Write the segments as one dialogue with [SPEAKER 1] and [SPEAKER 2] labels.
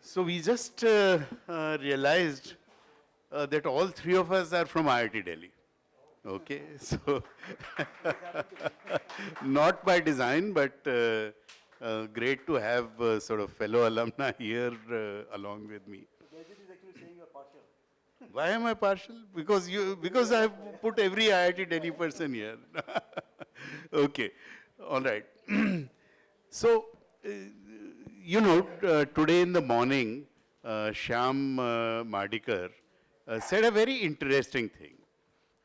[SPEAKER 1] So we just realized that all three of us are from IIT Delhi. Okay, so not by design, but great to have sort of fellow alumni here along with me.
[SPEAKER 2] So Jaijit is actually saying you're partial.
[SPEAKER 1] Why am I partial? Because I have put every IIT Delhi person here. Okay, all right. So, today in the morning, Shyam Madikar said a very interesting thing.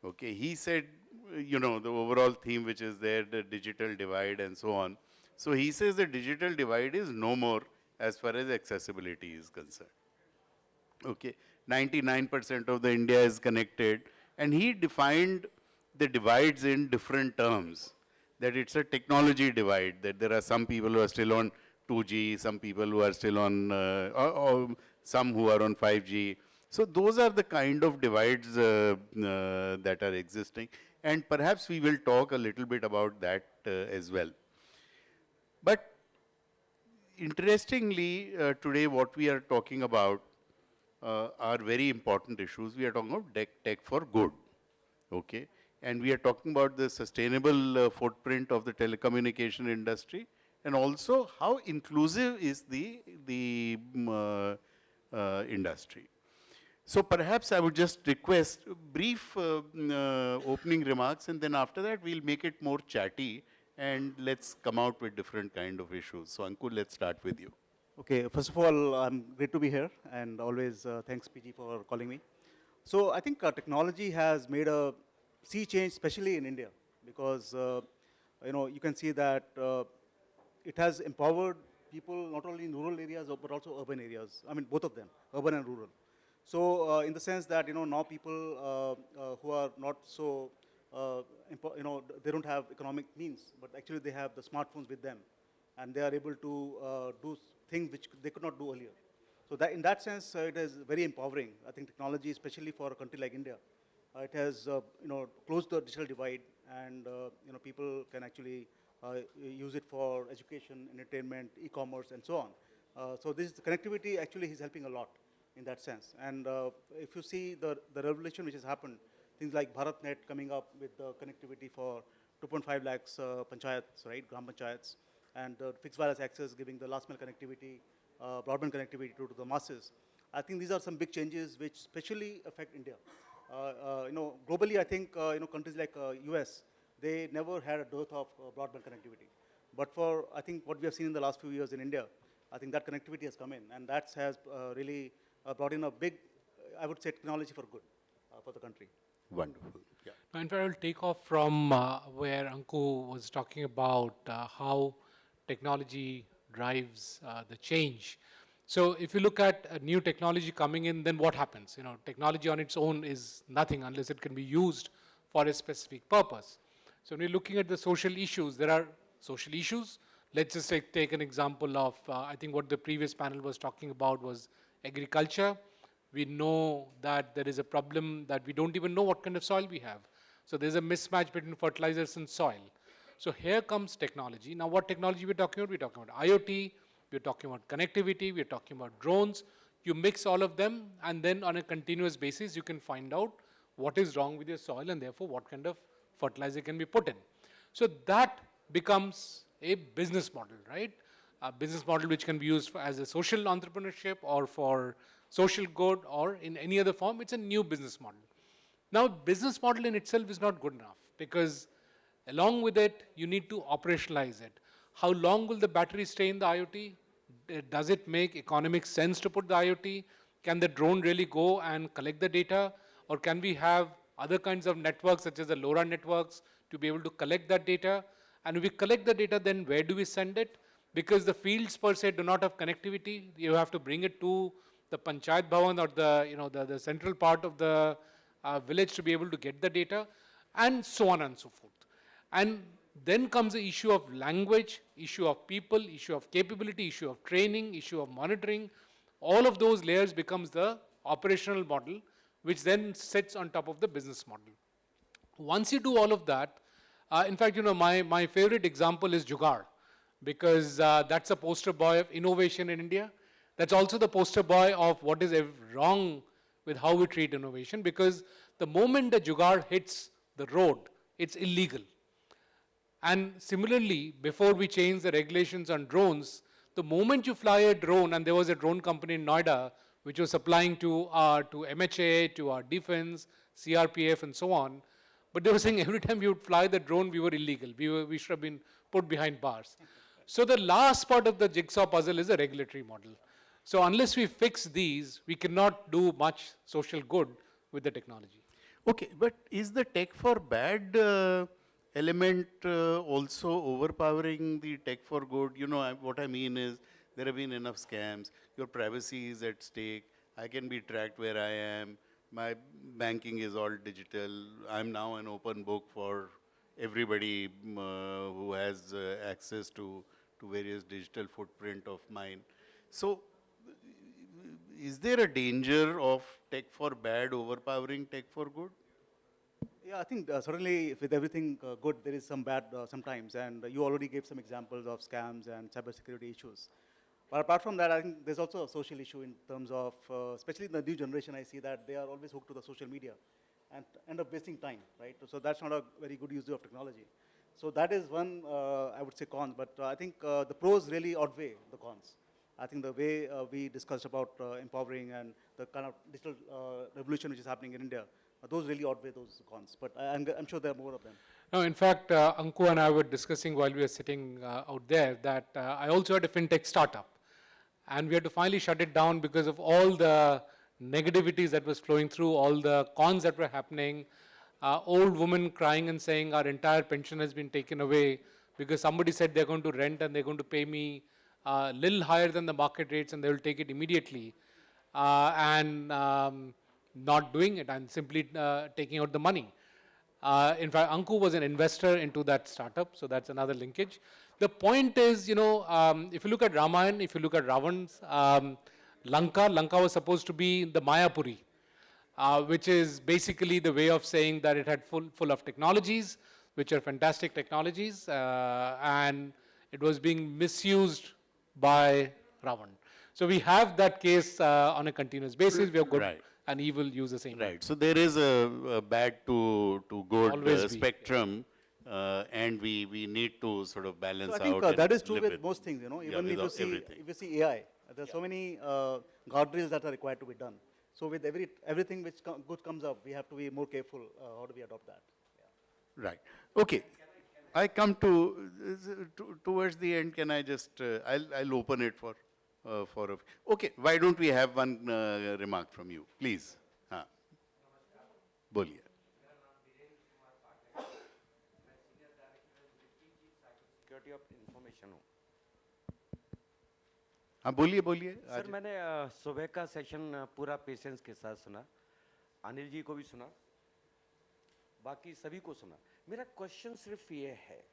[SPEAKER 1] Okay, he said, the overall theme which is there, the digital divide and so on. So he says the digital divide is no more as far as accessibility is concerned. Okay, 99% of the India is connected, and he defined the divides in different terms. That it's a technology divide, that there are some people who are still on 2G, some people who are still on, or some who are on 5G. So those are the kind of divides that are existing, and perhaps we will talk a little bit about that as well. But interestingly, today what we are talking about are very important issues. We are talking about tech for good, okay? And we are talking about the sustainable footprint of the telecommunication industry, and also how inclusive is the industry. So perhaps I would just request brief opening remarks, and then after that we'll make it more chatty, and let's come out with different kind of issues. So Anku, let's start with you.
[SPEAKER 2] Okay, first of all, I'm great to be here, and always thanks PG for calling me. So I think technology has made a sea change, especially in India, because you can see that it has empowered people not only in rural areas but also urban areas. I mean, both of them, urban and rural. So in the sense that now people who are not so they don't have economic means, but actually they have the smartphones with them, and they are able to do things which they could not do earlier. So that in that sense, it is very empowering. I think technology, especially for a country like India, it has closed the digital divide, and people can actually use it for education, entertainment, e-commerce, and so on. So this connectivity actually is helping a lot in that sense. And if you see the revolution which has happened, things like BharatNet coming up with the connectivity for 2.5 lakhs panchayats, right, gram panchayats, and fixed wireless access giving the last mile connectivity, broadband connectivity to the masses. I think these are some big changes which especially affect India. Globally, I think countries like US, they never had a dearth of broadband connectivity. But for I think what we have seen in the last few years in India, I think that connectivity has come in, and that has really brought in a big, I would say, technology for good for the country.
[SPEAKER 1] Wonderful. Yeah.
[SPEAKER 3] In fact, I will take off from where Anku was talking about how technology drives the change. So if you look at a new technology coming in, then what happens? Technology on its own is nothing unless it can be used for a specific purpose. So when you're looking at the social issues, there are social issues. Let's just take an example of, I think what the previous panel was talking about was agriculture. We know that there is a problem that we don't even know what kind of soil we have. So there's a mismatch between fertilizers and soil. So here comes technology. Now what technology we're talking about? We're talking about IoT, we're talking about connectivity, we're talking about drones. You mix all of them, and then on a continuous basis, you can find out what is wrong with your soil, and therefore what kind of fertilizer can be put in. So that becomes a business model, right? A business model which can be used as a social entrepreneurship or for social good or in any other form. It's a new business model. Now, business model in itself is not good enough, because along with it, you need to operationalize it. How long will the battery stay in the IoT? Does it make economic sense to put the IoT? Can the drone really go and collect the data? Or can we have other kinds of networks, such as the LoRa networks, to be able to collect that data? And if we collect the data, then where do we send it? Because the fields per se do not have connectivity. You have to bring it to the Panchayat Bhavan or the central part of the village to be able to get the data, and so on and so forth. And then comes the issue of language, issue of people, issue of capability, issue of training, issue of monitoring. All of those layers becomes the operational model, which then sits on top of the business model. Once you do all of that, in fact, my favorite example is Jugaad, because that's a poster boy of innovation in India. That's also the poster boy of what is wrong with how we treat innovation, because the moment the jugaad hits the road, it's illegal. And similarly, before we change the regulations on drones, the moment you fly a drone, and there was a drone company in Noida which was supplying to MHA, to our defense, CRPF, and so on, but they were saying every time we would fly the drone, we were illegal. We should have been put behind bars. So the last part of the jigsaw puzzle is a regulatory model. So unless we fix these, we cannot do much social good with the technology.
[SPEAKER 1] Okay, but is the tech for bad element also overpowering the tech for good? You know, what I mean is there have been enough scams. Your privacy is at stake. I can be tracked where I am. My banking is all digital. I'm now an open book for everybody who has access to various digital footprint of mine. So, is there a danger of tech for bad overpowering tech for good?
[SPEAKER 2] Yeah, I think certainly with everything good, there is some bad sometimes, and you already gave some examples of scams and cybersecurity issues. But apart from that, I think there's also a social issue in terms of, especially in the new generation, I see that they are always hooked to the social media and end up wasting time, right? So that's not a very good use of technology. So that is one, I would say, cons, but I think the pros really outweigh the cons. I think the way we discussed about empowering and the kind of digital revolution which is happening in India, those really outweigh those cons. But I'm sure there are more of them.
[SPEAKER 3] No, in fact, Anku and I were discussing while we were sitting out there that I also had a fintech startup. And we had to finally shut it down because of all the negativities that was flowing through, all the cons that were happening, old women crying and saying our entire pension has been taken away because somebody said they're going to rent and they're going to pay me a little higher than the market rates and they will take it immediately, and not doing it and simply taking out the money. In fact, Anku was an investor into that startup, so that's another linkage. The point is, you know, if you look at Ramayana, if you look at Ravan's Lanka was supposed to be the Mayapuri, which is basically the way of saying that it had full of technologies, which are fantastic technologies, and it was being misused by Ravan. So we have that case on a continuous basis. We have good
[SPEAKER 1] Right.
[SPEAKER 3] and evil use the same.
[SPEAKER 1] Right. So there is a bad to good
[SPEAKER 3] Always be.
[SPEAKER 1] spectrum, and we need to sort of balance
[SPEAKER 2] So I think
[SPEAKER 1] out. and
[SPEAKER 2] that is true
[SPEAKER 1] live
[SPEAKER 2] with most things, you know.
[SPEAKER 1] Yeah,
[SPEAKER 2] Even
[SPEAKER 1] with everything.
[SPEAKER 2] if you see AI, there are so many guardrails that are required to be done. So with everything which good comes up, we have to be more careful how do we adopt that.
[SPEAKER 1] Right. Okay. I come towards the end. Can I just? I'll open it for okay. Why don't we have one remark from you, please? हाँ. बोलिए.
[SPEAKER 4] Security of information हूँ
[SPEAKER 1] हाँ बोलिए बोलिए.
[SPEAKER 4] Sir मैंने सुबह का session पूरा पेशेंस के साथ सुना, अनिल जी को भी सुना, बाकी सभी को सुना. मेरा क्वेश्चन सिर्फ ये है,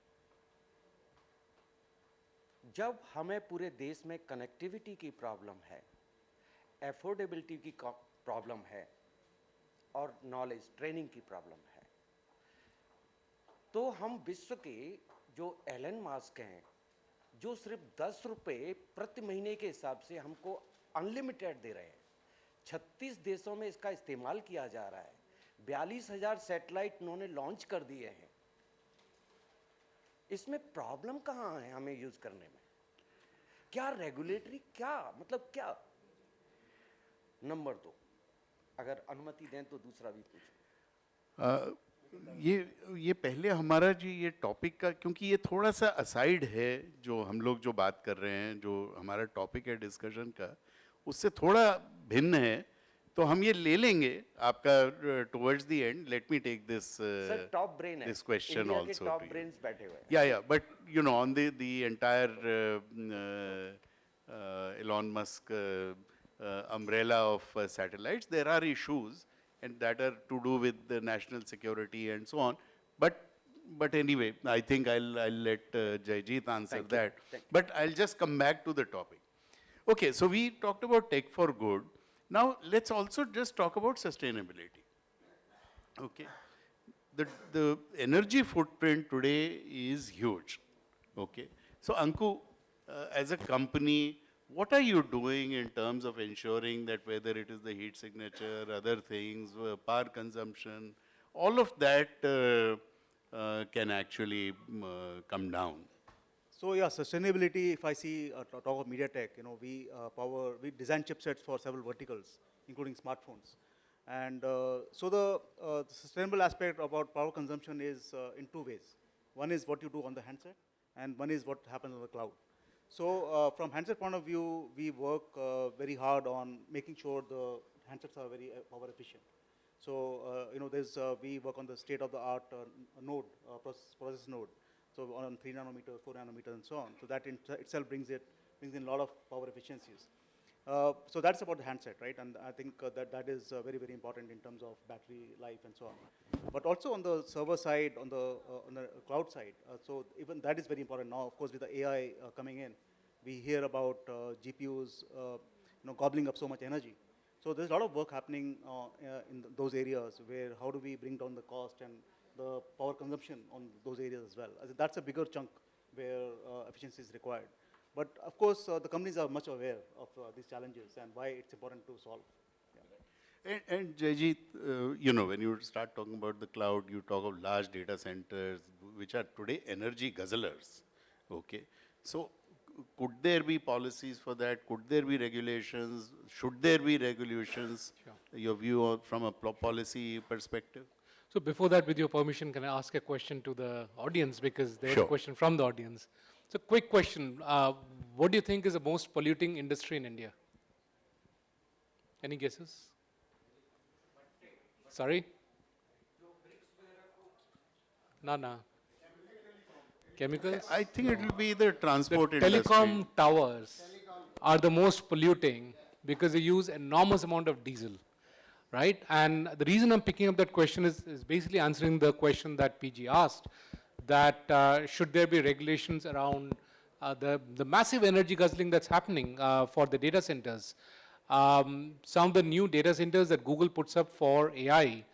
[SPEAKER 4] जब हमें पूरे देश में कनेक्टिविटी की प्रॉब्लम है, एफोर्डेबिलिटी की प्रॉब्लम है और नॉलेज ट्रेनिंग की प्रॉब्लम है, तो हम विश्व के जो एलन मास्क हैं, जो सिर्फ 10 रुपये प्रति महीने के हिसाब से हमको अनलिमिटेड दे रहे हैं, 36 देशों में इसका इस्तेमाल किया जा रहा है, 42,000 सैटेलाइट उन्होंने लॉन्च कर दिए हैं. इसमें प्रॉब्लम कहाँ है हमें यूज करने में? क्या रेगुलेटरी, क्या मतलब क्या? नंबर 2, अगर अनुमति दें तो दूसरा भी पूछूं.
[SPEAKER 1] ये पहले हमारा जी ये टॉपिक का, क्योंकि ये थोड़ा सा असाइड है जो हम लोग जो बात कर रहे हैं, जो हमारा टॉपिक है डिस्कशन का, उससे थोड़ा भिन्न है, तो हम ये ले लेंगे आपका towards the end. Let me take this
[SPEAKER 4] sir top brain है,
[SPEAKER 1] this question
[SPEAKER 4] इंडिया के
[SPEAKER 1] also
[SPEAKER 4] top
[SPEAKER 1] to you.
[SPEAKER 4] Brains बैठे हुए हैं.
[SPEAKER 1] Yeah, but you know, on the entire Elon Musk umbrella of satellites, there are issues, and that are to do with the national security and so on. But anyway, I think I'll let Jaijit answer
[SPEAKER 4] Thank you.
[SPEAKER 1] that.
[SPEAKER 4] Thank you.
[SPEAKER 1] But I'll just come back to the topic. Okay, so we talked about tech for good. Now let's also just talk about sustainability. Okay, the energy footprint today is huge. Okay, so Anku, as a company, what are you doing in terms of ensuring that whether it is the heat signature, other things, power consumption, all of that can actually come down?
[SPEAKER 2] So yeah, sustainability, if I see, talk of MediaTek, we design chipsets for several verticals, including smartphones. And so the sustainable aspect about power consumption is in two ways. One is what you do on the handset, and one is what happens on the cloud. So from handset point of view, we work very hard on making sure the handsets are very power efficient. So we work on the state-of-the-art node, process node. So on 3 nanometer, 4 nanometer, and so on. So that in itself brings in a lot of power efficiencies. So that's about the handset, right? And I think that is very, very important in terms of battery life and so on. But also on the server side, on the cloud side, so even that is very important now. Of course, with the AI coming in, we hear about GPUs, gobbling up so much energy. So there's a lot of work happening in those areas where how do we bring down the cost and the power consumption on those areas as well. That's a bigger chunk where efficiency is required. But of course, the companies are much aware of these challenges and why it's important to solve. Yeah.
[SPEAKER 1] And Jaijit, when you start talking about the cloud, you talk of large data centers, which are today energy guzzlers. Okay, so could there be policies for that? Could there be regulations? Should there be regulations? Sure. Your view from a policy perspective?
[SPEAKER 3] So before that, with your permission, can I ask a question to the audience, because there's a question from the audience. So quick question, what do you think is the most polluting industry in India? Any guesses? Sorry? No. Chemicals?
[SPEAKER 1] I think it will be the transport industry.
[SPEAKER 3] Telecom towers are the most polluting because they use enormous amount of diesel, right? And the reason I'm picking up that question is basically answering the question that PG asked, that should there be regulations around the massive energy guzzling that's happening for the data centers. Some of the new data centers that Google puts up for AI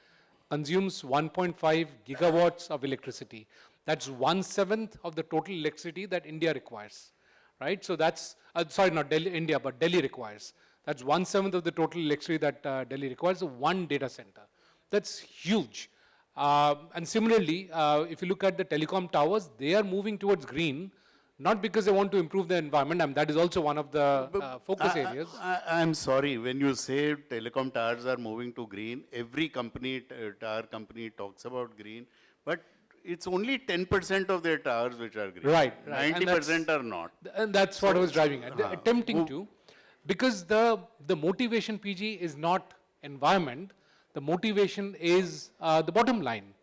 [SPEAKER 3] consumes 1.5 gigawatts of electricity. That's 1/7 of the total electricity that India requires, right? So that's, sorry, not Delhi, India, but Delhi requires. That's 1/7 of the total electricity that Delhi requires, so one data center. That's huge. And similarly, if you look at the telecom towers, they are moving towards green, not because they want to improve the environment, and that is also one of the focus areas.
[SPEAKER 1] I'm sorry, when you say telecom towers are moving to green, every company, tower company talks about green, but it's only 10% of their towers which are green.
[SPEAKER 3] Right.
[SPEAKER 1] 90% are not.
[SPEAKER 3] And that's what I was driving at. They're attempting to, because the motivation, PG, is not environment. The motivation is the bottom line.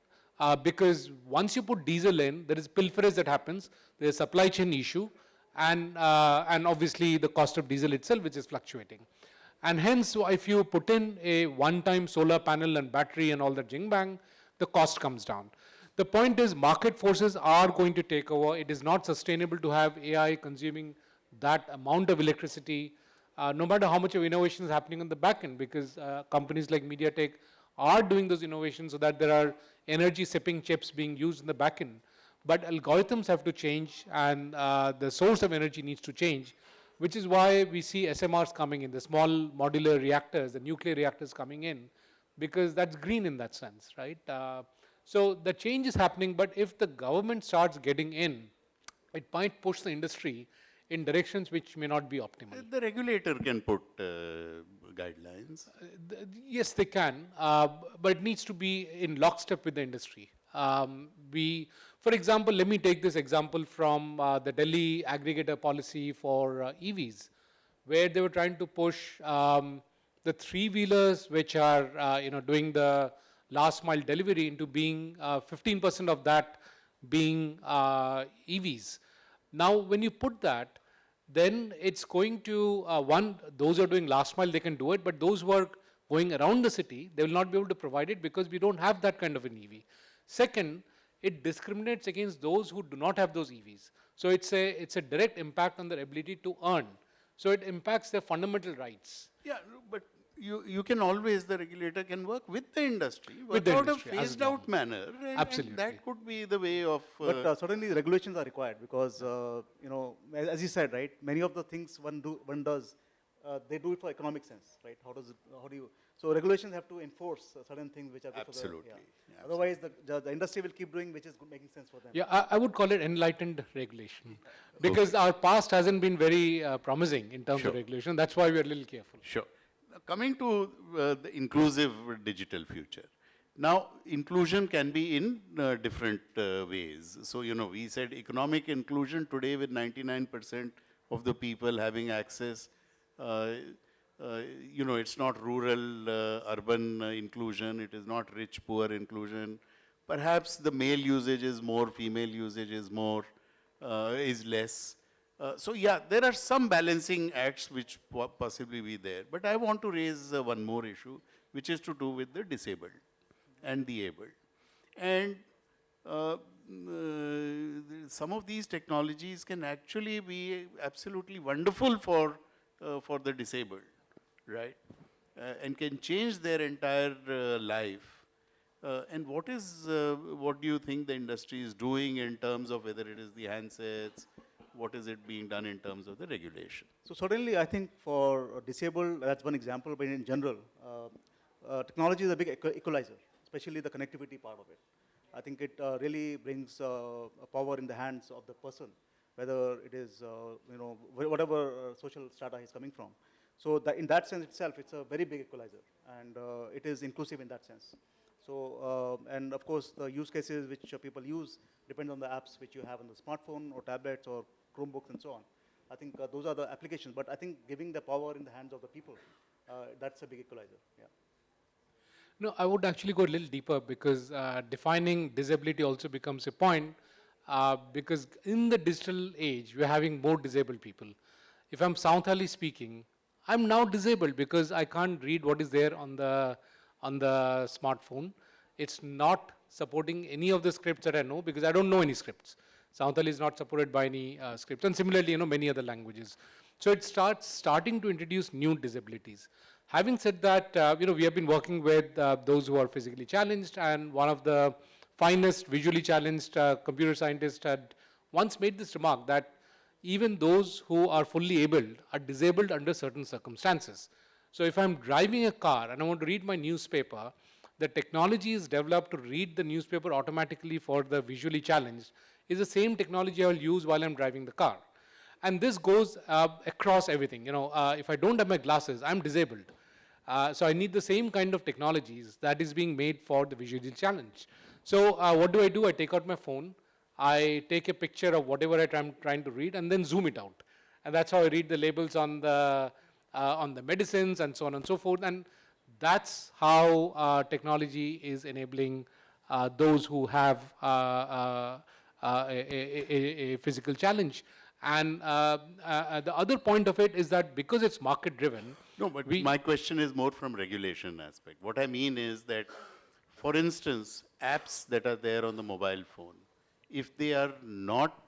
[SPEAKER 3] Because once you put diesel in, there is pilferage that happens, there's a supply chain issue, and obviously the cost of diesel itself, which is fluctuating. And hence, if you put in a one-time solar panel and battery and all that jing bang, the cost comes down. The point is, market forces are going to take over. It is not sustainable to have AI consuming that amount of electricity, no matter how much of innovation is happening on the back end, because companies like MediaTek are doing those innovations so that there are energy sipping chips being used in the back end. But algorithms have to change, and the source of energy needs to change, which is why we see SMRs coming in, the small modular reactors, the nuclear reactors coming in, because that's green in that sense, right? So the change is happening, but if the government starts getting in, it might push the industry in directions which may not be optimal.
[SPEAKER 1] The regulator can put guidelines.
[SPEAKER 3] Yes, they can, but it needs to be in lockstep with the industry. For example, let me take this example from the Delhi aggregator policy for EVs, where they were trying to push the three-wheelers which are doing the last mile delivery into being 15% of that being EVs. Now, when you put that, then it's going to, those who are doing last mile, they can do it, but those who are going around the city, they will not be able to provide it because we don't have that kind of an EV. Second, it discriminates against those who do not have those EVs. So it's a direct impact on their ability to earn. So it impacts their fundamental rights.
[SPEAKER 1] Yeah, but you can always, the regulator can work with the industry, work
[SPEAKER 3] With the
[SPEAKER 1] out
[SPEAKER 3] industry,
[SPEAKER 1] a
[SPEAKER 3] as
[SPEAKER 1] phased
[SPEAKER 3] normal.
[SPEAKER 1] out manner, and
[SPEAKER 3] Absolutely.
[SPEAKER 1] that could be the way of.
[SPEAKER 2] But certainly the regulations are required because, you know, as you said, right, many of the things one does, they do it for economic sense, right? How do you, so regulations have to enforce certain things which are good
[SPEAKER 1] Absolutely,
[SPEAKER 2] for the,
[SPEAKER 1] yeah,
[SPEAKER 2] Otherwise the industry will keep doing which is good, making sense for them.
[SPEAKER 3] Yeah, I would call it enlightened regulation because our past hasn't been very promising in terms
[SPEAKER 1] Sure.
[SPEAKER 3] of regulation. That's why we're a little careful.
[SPEAKER 1] Sure. Now, coming to the inclusive digital future. Now, inclusion can be in different ways. So, you know, we said economic inclusion today with 99% of the people having access. Uh, you know, it's not rural, urban inclusion. It is not rich, poor inclusion. Perhaps the male usage is more, female usage is more, is less. So yeah, there are some balancing acts which possibly be there. But I want to raise one more issue, which is to do with the disabled and the able. And some of these technologies can actually be absolutely wonderful for the disabled, right? And can change their entire life. And what do you think the industry is doing in terms of whether it is the handsets, what is it being done in terms of the regulation?
[SPEAKER 2] So certainly, I think for disabled, that's one example, but in general, technology is a big equalizer, especially the connectivity part of it. I think it really brings a power in the hands of the person, whether it is, you know, whatever social strata he's coming from. So in that sense itself, it's a very big equalizer, and it is inclusive in that sense. So, and of course, the use cases which people use depend on the apps which you have on the smartphone or tablets or Chromebooks and so on. I think those are the applications, but I think giving the power in the hands of the people, that's a big equalizer, yeah.
[SPEAKER 3] No, I would actually go a little deeper because defining disability also becomes a point because in the digital age, we're having more disabled people. If I'm Santali speaking, I'm now disabled because I can't read what is there on the smartphone. It's not supporting any of the scripts that I know because I don't know any scripts. Santali is not supported by any scripts, and similarly, you know, many other languages. So it starting to introduce new disabilities. Having said that, you know, we have been working with those who are physically challenged, and one of the finest visually challenged computer scientists had once made this remark that even those who are fully abled are disabled under certain circumstances. So if I'm driving a car and I want to read my newspaper, the technology is developed to read the newspaper automatically for the visually challenged is the same technology I will use while I'm driving the car. And this goes across everything. You know, if I don't have my glasses, I'm disabled. So I need the same kind of technologies that is being made for the visually challenged. So what do? I take out my phone, I take a picture of whatever I'm trying to read, and then zoom it out. And that's how I read the labels on the medicines and so on and so forth. And that's how technology is enabling those who have a physical challenge. And the other point of it is that because it's market driven.
[SPEAKER 1] No, but my question is more from regulation aspect. What I mean is that, for instance, apps that are there on the mobile phone, if they are not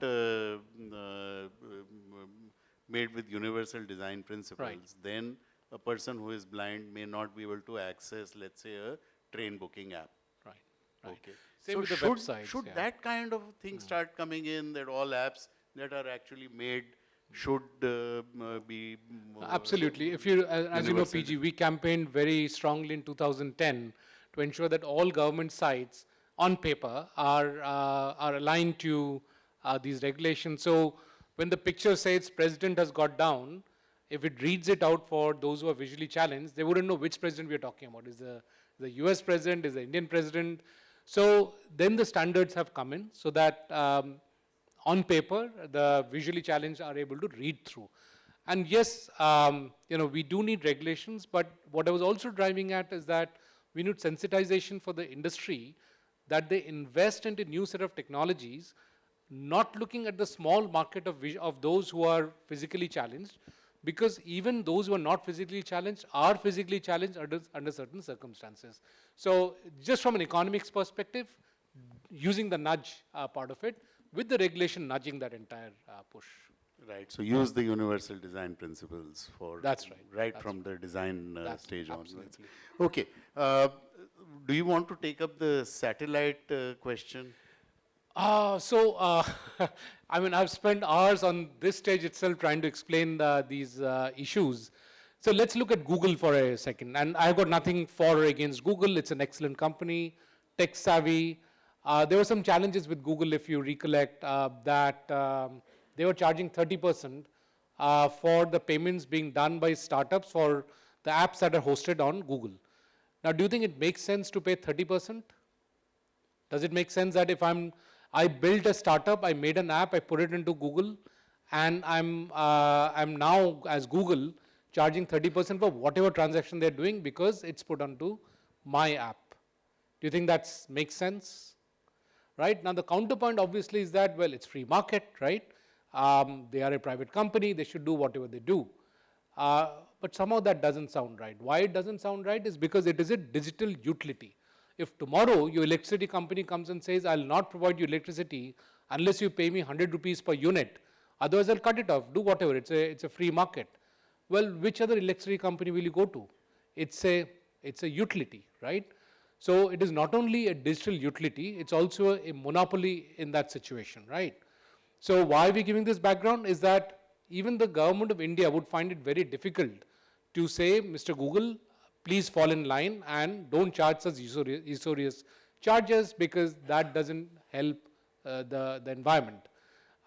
[SPEAKER 1] made with universal design principles, then a person who is blind may not be able to access, let's say, a train booking app.
[SPEAKER 3] Right. Right.
[SPEAKER 1] Okay.
[SPEAKER 3] Same
[SPEAKER 1] So
[SPEAKER 3] with the
[SPEAKER 1] should,
[SPEAKER 3] websites,
[SPEAKER 1] should
[SPEAKER 3] yeah.
[SPEAKER 1] that kind of thing start coming in, that all apps that are actually made should be
[SPEAKER 3] Absolutely. If you, as you know,
[SPEAKER 1] universal.
[SPEAKER 3] PG, we campaigned very strongly in 2010 to ensure that all government sites on paper are aligned to these regulations. So when the picture says president has got down, if it reads it out for those who are visually challenged, they wouldn't know which president we are talking about. Is the US president, is the Indian president? So then the standards have come in so that on paper, the visually challenged are able to read through. And yes, you know, we do need regulations, but what I was also driving at is that we need sensitization for the industry, that they invest into new set of technologies, not looking at the small market of those who are physically challenged, because even those who are not physically challenged are physically challenged under certain circumstances. So just from an economics perspective, using the nudge part of it, with the regulation nudging that entire push.
[SPEAKER 1] Right, so use the universal design principles for.
[SPEAKER 3] That's right.
[SPEAKER 1] Right
[SPEAKER 3] That's
[SPEAKER 1] from the design
[SPEAKER 3] That's
[SPEAKER 1] stage onwards.
[SPEAKER 3] absolutely.
[SPEAKER 1] Okay, do you want to take up the satellite question?
[SPEAKER 3] I mean, I've spent hours on this stage itself trying to explain these issues. So let's look at Google for a second. And I've got nothing for or against Google. It's an excellent company, tech savvy. There were some challenges with Google, if you recollect, that they were charging 30% for the payments being done by startups for the apps that are hosted on Google. Now, do you think it makes sense to pay 30%? Does it make sense that if I built a startup, I made an app, I put it into Google, and I'm now as Google charging 30% for whatever transaction they're doing because it's put onto my app? Do you think that makes sense? Right? Now the counterpoint obviously is that, well, it's free market, right? They are a private company, they should do whatever they do. But somehow that doesn't sound right. Why it doesn't sound right is because it is a digital utility. If tomorrow your electricity company comes and says, I'll not provide you electricity unless you pay me 100 rupees per unit, otherwise I'll cut it off, do whatever, it's a free market. Well, which other electricity company will you go to? It's a utility, right? So it is not only a digital utility, it's also a monopoly in that situation, right? So why are we giving this background is that even the government of India would find it very difficult to say, Mr. Google, please fall in line and don't charge us usurious charges because that doesn't help the environment.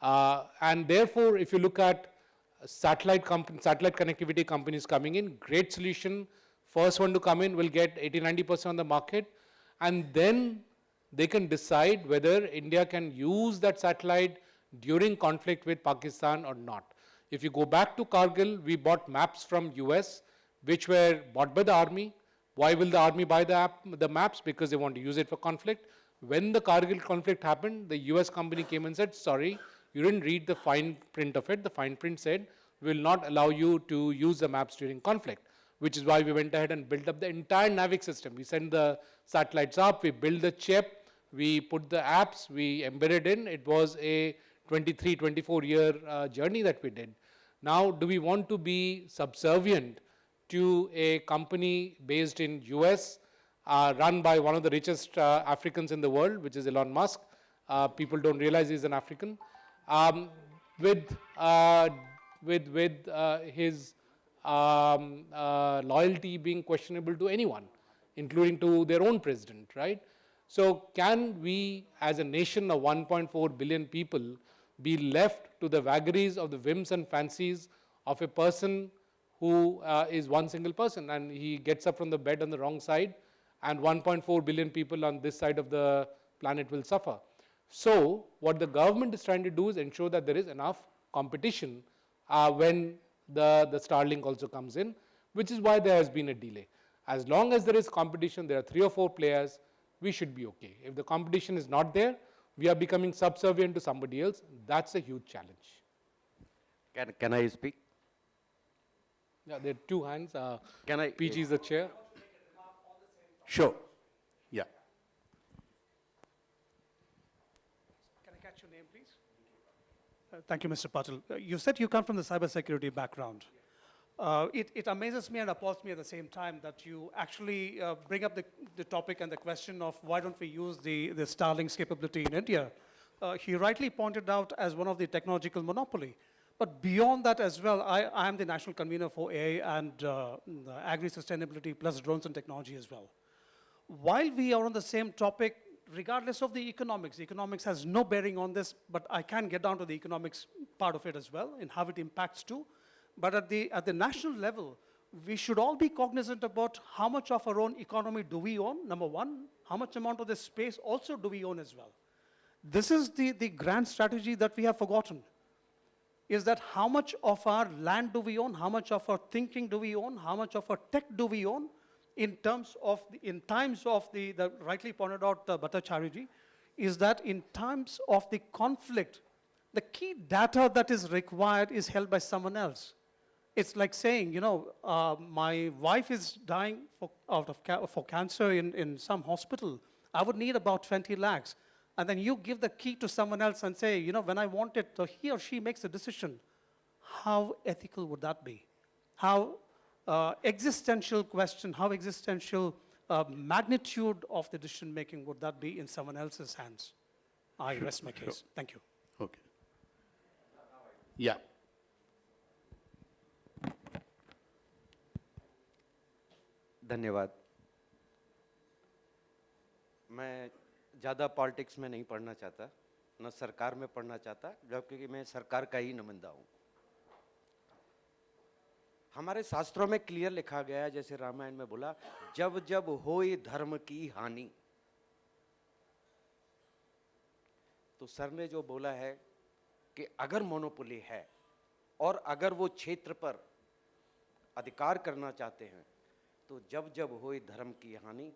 [SPEAKER 3] And therefore, if you look at satellite connectivity companies coming in, great solution. First one to come in will get 80-90% on the market, and then they can decide whether India can use that satellite during conflict with Pakistan or not. If you go back to Kargil, we bought maps from US, which were bought by the army. Why will the army buy the maps? Because they want to use it for conflict. When the Kargil conflict happened, the US company came and said, sorry, you didn't read the fine print of it. The fine print said, we will not allow you to use the maps during conflict, which is why we went ahead and built up the entire NAVIC system. We sent the satellites up, we built the chip, we put the apps, we embedded in. It was a 23, 24-year journey that we did. Now, do we want to be subservient to a company based in US, run by one of the richest Africans in the world, which is Elon Musk? People don't realize he's an African. With his loyalty being questionable to anyone, including to their own president, right? So can we, as a nation of 1.4 billion people, be left to the vagaries of the whims and fancies of a person who is one single person, and he gets up from the bed on the wrong side, and 1.4 billion people on this side of the planet will suffer? So what the government is trying to do is ensure that there is enough competition when the Starlink also comes in, which is why there has been a delay. As long as there is competition, there are 3 or 4 players, we should be okay. If the competition is not there, we are becoming subservient to somebody else. That's a huge challenge.
[SPEAKER 4] Can I speak?
[SPEAKER 3] Yeah, there are 2 hands.
[SPEAKER 4] Can I?
[SPEAKER 3] PG is the chair.
[SPEAKER 1] Sure. Yeah.
[SPEAKER 5] Can I catch your name, please? Thank you, Mr. Patil. You said you come from the cybersecurity background. It amazes me and appalls me at the same time that you actually bring up the topic and the question of why don't we use the Starlink's capability in India. He rightly pointed out as one of the technological monopoly. But beyond that as well, I am the national convener for AI and agri-sustainability plus drones and technology as well. While we are on the same topic, regardless of the economics has no bearing on this, but I can get down to the economics part of it as well and how it impacts too. But at the national level, we should all be cognizant about how much of our own economy do we own, number one, how much amount of this space also do we own as well. This is the grand strategy that we have forgotten, is that how much of our land do we own, how much of our thinking do we own, how much of our tech do we own, in times of the rightly pointed out Bhattacharya, is that in times of the conflict, the key data that is required is held by someone else. It's like saying, you know, my wife is dying for cancer in some hospital. I would need about 20 lakhs. And then you give the key to someone else and say, you know, when I want it, he or she makes a decision. how ethical would that be? How existential question, how existential magnitude of the decision making would that be in someone else's hands? I rest my case. Thank you.
[SPEAKER 1] Okay. Yeah.
[SPEAKER 4] धन्यवाद। मैं ज़्यादा politics में नहीं पढ़ना चाहता, न सरकार में पढ़ना चाहता, जबकि मैं सरकार का ही नुमाइंदा हूँ। हमारे शास्त्रों में क्लियर लिखा गया है, जैसे रामायण में बोला, जब जब होए धर्म की हानि। तो सर ने जो बोला है कि अगर मोनोपोली है और अगर वो क्षेत्र पर अधिकार करना चाहते हैं, तो जब जब होए धर्म की हानि,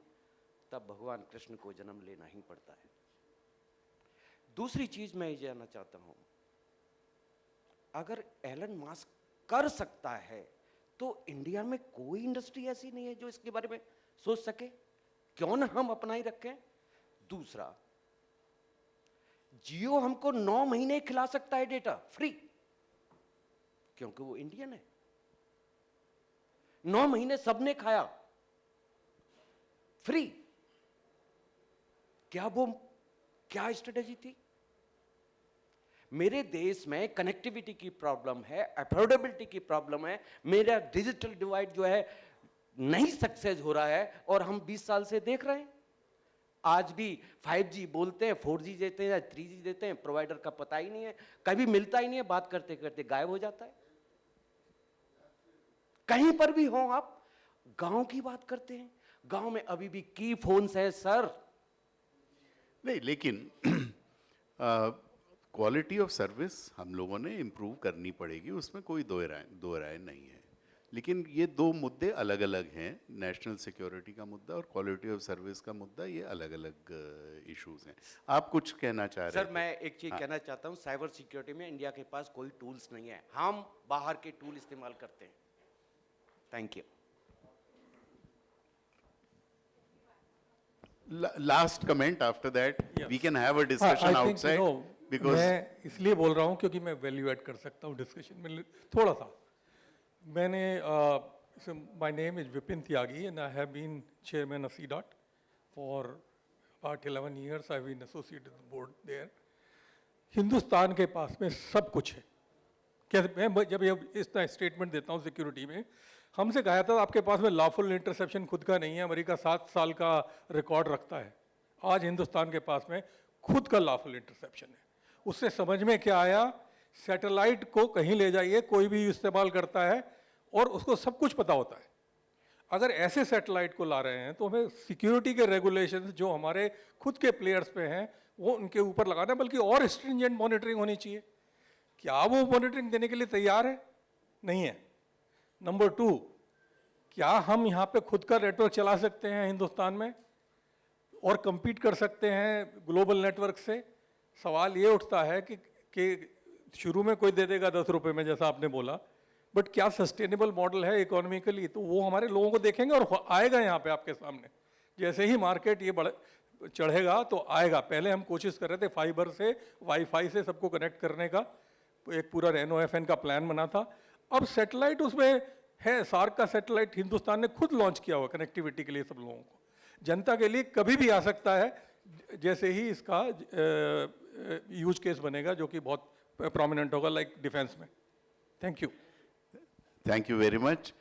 [SPEAKER 4] तब भगवान कृष्ण को जन्म लेना ही पड़ता है। दूसरी चीज मैं ये जानना चाहता हूं, अगर एलन मास्क कर सकता है तो इंडिया में कोई इंडस्ट्री ऐसी नहीं है जो इसके बारे में सोच सके? क्यों ना हम अपना ही रखें? दूसरा, जियो हमको 9 महीने खिला सकता है डेटा फ्री, क्योंकि वो इंडियन है। 9 महीने सबने खाया फ्री। क्या स्ट्रेटेजी थी? मेरे देश में कनेक्टिविटी की प्रॉब्लम है, अफोर्डेबिलिटी की प्रॉब्लम है, मेरा डिजिटल डिवाइड जो है नहीं सक्सेस हो रहा है, और हम 20 साल से देख रहे हैं। आज भी 5G बोलते हैं, 4G देते हैं या 3G देते हैं, प्रोवाइडर का पता ही नहीं है, कभी मिलता ही नहीं है, बात करते करते गायब हो जाता है। कहीं पर भी हो आप, गांव की बात करते हैं, गांव में अभी भी की फोन्स है सर।
[SPEAKER 1] नहीं, लेकिन क्वालिटी ऑफ सर्विस हम लोगों ने इम्प्रूव करनी पड़ेगी, उसमें कोई दो राय नहीं है। लेकिन ये दो मुद्दे अलग अलग हैं, नेशनल सिक्योरिटी का मुद्दा और क्वालिटी ऑफ सर्विस का मुद्दा, ये अलग अलग इश्यूज हैं। आप कुछ कहना चाह रहे हैं?
[SPEAKER 4] सर, मैं एक चीज कहना चाहता हूं, साइबर सिक्योरिटी में इंडिया के पास कोई टूल्स नहीं है, हम बाहर के टूल इस्तेमाल करते हैं। Thank you.
[SPEAKER 1] Last comment, after that we can have a discussion outside, because
[SPEAKER 6] मैं इसलिए बोल रहा हूँ क्योंकि मैं वैल्यू ऐड कर सकता हूँ डिस्कशन में थोड़ा सा। मैंने my name is Vipin Tyagi and I have been chairman of CDOT for about 11 years। I have been associated with the board there. Hindustan के पास में सब कुछ है। क्या मैं जब ये इस तरह स्टेटमेंट देता हूँ सिक्योरिटी में, हमसे कहा था आपके पास में लॉफुल इंटरसेप्शन खुद का नहीं है, अमेरिका 7 साल का रिकॉर्ड रखता है। आज हिंदुस्तान के पास में खुद का लॉफुल इंटरसेप्शन है। उससे समझ में क्या आया, सैटेलाइट को कहीं ले जाइए, कोई भी इस्तेमाल करता है और उसको सब कुछ पता होता है। अगर ऐसे सैटेलाइट को ला रहे हैं तो हमें सिक्योरिटी के रेगुलेशंस जो हमारे खुद के प्लेयर्स पे हैं वो उनके ऊपर लगाना, बल्कि और स्ट्रिंजेंट मॉनिटरिंग होनी चाहिए। क्या वो मॉनिटरिंग देने के लिए तैयार है? नहीं है। नंबर 2, क्या हम यहाँ पे खुद का नेटवर्क चला सकते हैं हिंदुस्तान में और compete कर सकते हैं ग्लोबल नेटवर्क से? सवाल ये उठता है कि शुरू में कोई दे देगा 10 रुपए में, जैसा आपने बोला, बट क्या सस्टेनेबल मॉडल है इकोनॉमिकली? तो वो हमारे लोगों को देखेंगे और आएगा यहाँ पे आपके सामने। जैसे ही मार्केट ये चढ़ेगा तो आएगा। पहले हम कोशिश कर रहे थे फाइबर से, वाईफाई से सबको कनेक्ट करने का, एक पूरा NOFN का प्लान बना था। अब सैटेलाइट उसमें है, सार्क का सैटेलाइट हिंदुस्तान ने खुद लॉन्च किया हुआ कनेक्टिविटी के लिए सब लोगों को। जनता के लिए कभी भी आ सकता है, जैसे ही इसका यूज केस बनेगा जो कि बहुत प्रोमिनेंट होगा, लाइक डिफेंस में। Thank you.
[SPEAKER 1] Thank you very much.